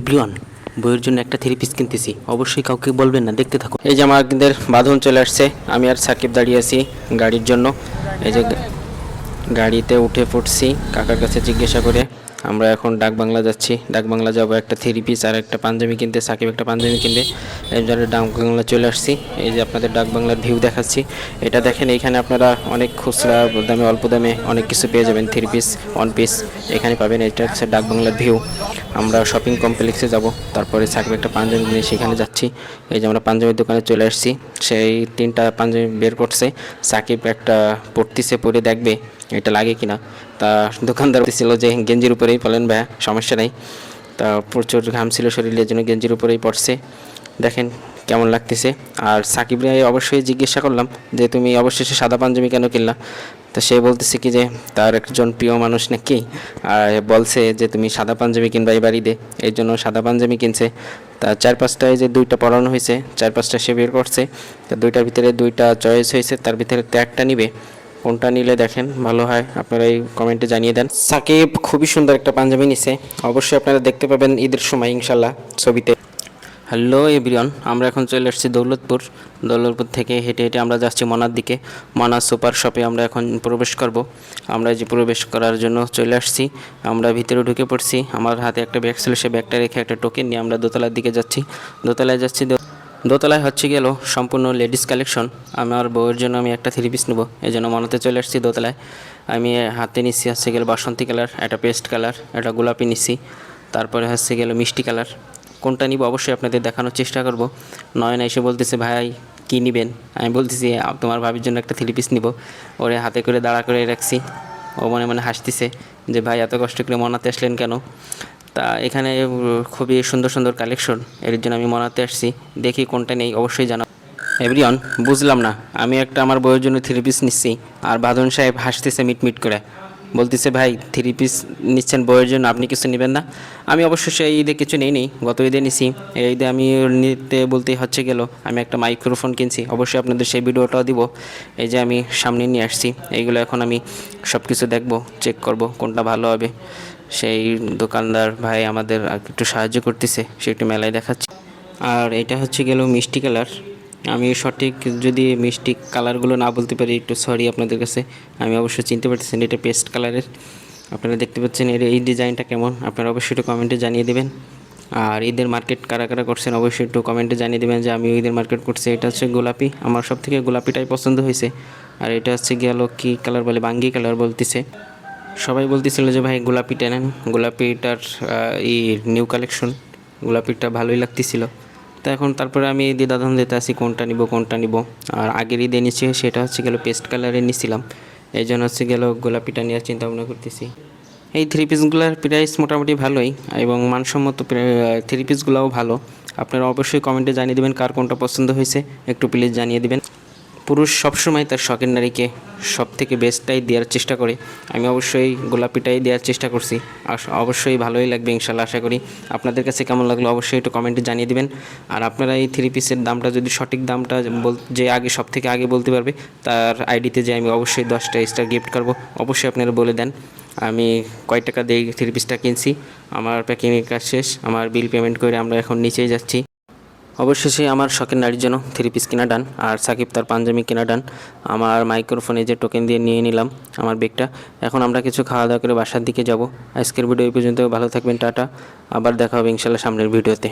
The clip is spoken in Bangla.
এভরিওয়ান, বইয়ের জন্য একটা থ্রি পিস কিনতেছি, অবশ্যই কাউকে বলবেন না, দেখতে থাকো। এই যে আমাদের বাঁধন চলে আসছে, আমি আর সাকিব দাঁড়িয়ে আছি গাড়ির জন্য। এই যে গাড়িতে উঠে পড়ছি কাকার কাছে জিজ্ঞাসা করে। আমরা এখন ডাক বাংলা যাচ্ছি, ডাক বাংলা যাবো একটা থ্রি পিস আর একটা পাঞ্জাবি কিনতে, সাকিব একটা পাঞ্জাবি কিনতে। এই জন্য ডাক বাংলা চলে আসছি। এই যে আপনাদের ডাক বাংলার ভিউ দেখাচ্ছি, এটা দেখেন। এইখানে আপনারা অনেক খুচরা দামে, অল্প দামে অনেক কিছু পেয়ে যাবেন, থ্রি পিস, ওয়ান পিস এখানে পাবেন। এটা হচ্ছে ডাক বাংলার ভিউ। আমরা শপিং কমপ্লেক্সে যাব, তারপরে সাকিব একটা পাঞ্জাবি নিয়ে সেখানে যাচ্ছি। এই যে আমরা পাঞ্জাবির দোকানে চলে আসছি, সেই তিনটা পাঞ্জাবি বের করছে। সাকিব একটা পড়তিছে, পরে দেখবে এটা লাগে কিনা। তা দোকানদার ছিল যে গেঞ্জির উপরেই পড়েন ভাইয়া, সমস্যা নেই। তা প্রচুর ঘাম ছিল শরীরের জন্য গেঞ্জির উপরেই পড়ছে, দেখেন কেমন লাগতেছে। আর সাকিব ভাই অবশ্যই জিজ্ঞাসা করলাম যে তুমি অবশেষে সাদা পাঞ্জাবি কেন কিনলা। তো সে বলতেছে কি যে তার একজন প্রিয় মানুষ নাকি, আর বলছে যে তুমি সাদা পাঞ্জাবি কিনবা এই বাড়িতে, এই জন্য সাদা পাঞ্জাবি কিনছে। তা চার পাঁচটায় যে দুইটা পরানো হয়েছে, চার পাঁচটা সে বের করছে। তা দুইটার ভিতরে দুইটা চয়েস হয়েছে, তার ভিতরে তো একটা নিবে। কোনটা নিলে দেখেন ভালো হয় আপনারা এই কমেন্টে জানিয়ে দেন। সাকিব খুবই সুন্দর একটা পাঞ্জাবি নিছে, অবশ্যই আপনারা দেখতে পাবেন ঈদের সময় ইনশাল্লাহ ছবিতে। হ্যালো এভরিওয়ান, আমরা এখন চলে আসছি দৌলতপুর। দৌলতপুর থেকে হেঁটে হেঁটে আমরা যাচ্ছি মনার দিকে। মনা সুপার শপে আমরা এখন প্রবেশ করব। আমরা যে প্রবেশ করার জন্য চলে আসছি, আমরা ভিতরে ঢুকে পড়ছি। আমার হাতে একটা ব্যাগ ছিল, সে ব্যাগটা রেখে একটা টোকেন নিয়ে আমরা দোতলার দিকে যাচ্ছি। দোতলায় যাচ্ছি, দোতলায় হচ্ছে গেল সম্পূর্ণ লেডিস কালেকশন। আমার বউয়ের জন্য আমি একটা থ্রি পিস নেবো, এই জন্য মনাতে চলে আসছি দোতলায়। আমি হাতে নিচ্ছি হচ্ছে গেল বাসন্তী কালার, একটা পেস্ট কালার, একটা গোলাপি নিচ্ছি, তারপরে হচ্ছে গেল মিষ্টি কালার। কোনটা নিব অবশ্যই আপনাদের দেখানোর চেষ্টা করব। নয়না এসে বলতেছে ভাই কী নেবেন, আমি বলতেছি তোমার ভাবির জন্য একটা থ্রি পিস নিব। ওরে হাতে করে দাঁড়া করে রাখছি, ও মনে মনে হাসতেছে যে ভাই এত কষ্ট করে মনাতে আসলেন কেন। তা এখানে খুবই সুন্দর সুন্দর কালেকশন, এর জন্য আমি মনাতে আসছি। দেখি কোনটা নেই, অবশ্যই জানাবো। এভরিওয়ান, বুঝলাম না, আমি একটা আমার বউয়ের জন্য থ্রি পিস নিচ্ছি, আর বাঁধন সাহেব হাসতেছে মিটমিট করে, বলতেছে ভাই থ্রি পিস নিচ্ছেন বউয়ের জন্য, আপনি কিছু নেবেন না। আমি অবশ্য সেই ঈদে কিছু নেই, গত ঈদে নিছি। এই ঈদে আমি নিতে বলতেই হচ্ছে গেল আমি একটা মাইক্রোফোন কিনছি, অবশ্যই আপনাদের সেই ভিডিওটাও দিব। এই যে আমি সামনে নিয়ে আসছি, এইগুলো এখন আমি সব কিছু দেখবো, চেক করব কোনটা ভালো হবে। সেই দোকানদার ভাই আমাদের একটু সাহায্য করতেছে, সে একটু মেলায় দেখাচ্ছে। আর এটা হচ্ছে গেল মিষ্টি কালার। আমি সঠিক যদি মিষ্টি কালারগুলো না বলতে পারি, একটু সরি আপনাদের কাছে। আমি অবশ্যই চিনতে পারতেছেন এটা পেস্ট কালারের। আপনারা দেখতে পাচ্ছেন এর এই ডিজাইনটা কেমন, আপনারা অবশ্যই একটু কমেন্টে জানিয়ে দেবেন। আর ঈদের মার্কেট কারা কারা করছেন অবশ্যই একটু কমেন্টে জানিয়ে দেবেন যে আমি ঈদের মার্কেট করছি। এটা হচ্ছে গোলাপি, আমার সব থেকে গোলাপিটাই পছন্দ হয়েছে। আর এটা হচ্ছে গেল কী কালার বলে, বাঙ্গি কালার বলতেছে। সবাই বলতেছিল যে ভাই গোলাপিটা নেন, গোলাপিটার এই নিউ কালেকশন, গোলাপিটা ভালোই লাগতেছিল। তো এখন তারপরে আমি দ্বিধাদ্বন্দ্ব দিতে আসি কোনটা নিব কোনটা নিব। আর আগের ঈদে নিচ্ছি সেটা হচ্ছে গেল পেস্ট কালারের নিছিলাম, এই জন্য হচ্ছে গেল গোলাপিটা নেওয়ার চিন্তা ভাবনা করতেছি। এই থ্রি পিসগুলোর প্রাইস মোটামুটি ভালোই, এবং মানসম্মত থ্রি পিসগুলোও ভালো। আপনারা অবশ্যই কমেন্টে জানিয়ে দেবেন কার কোনটা পছন্দ হয়েছে, একটু প্লিজ জানিয়ে দেবেন। পুরুষ সবসময় তার শখের নারীকে সব থেকে বেস্টটাই দেওয়ার চেষ্টা করে, আমি অবশ্যই গোলাপিটাই দেওয়ার চেষ্টা করছি। আর অবশ্যই ভালোই লাগবে ইনশাল্লাহ, আশা করি। আপনাদের কাছে কেমন লাগলো অবশ্যই একটু কমেন্টে জানিয়ে দিবেন। আর আপনারা এই থ্রি পিসের দামটা যদি সঠিক দামটা যে আগে সব থেকে আগে বলতে পারবে, তার আইডিতে যে আমি অবশ্যই 10টা স্টার গিফট করবো, অবশ্যই আপনারা বলে দেন আমি কয় টাকা দিয়ে থ্রি পিসটা কিনছি। আমার প্যাকিংয়ের কাজ শেষ, আমার বিল পেমেন্ট করে আমরা এখন নিচেই যাচ্ছি। অবশেষে আমার শখের নারীর জন্য থ্রি পিস কেনা ডান, আর সাকিব তার পাঞ্জাবি কেনা ডান। আমার মাইক্রোফোনে যে টোকেন দিয়ে নিয়ে নিলাম আমার ব্যাগটা। এখন আমরা কিছু খাওয়া দাওয়া করে বাসার দিকে যাব। আজকের ভিডিও এই পর্যন্ত, ভালো থাকবেন, টাটা। আবার দেখা হবে ইনশাল্লাহ সামনের ভিডিওতে।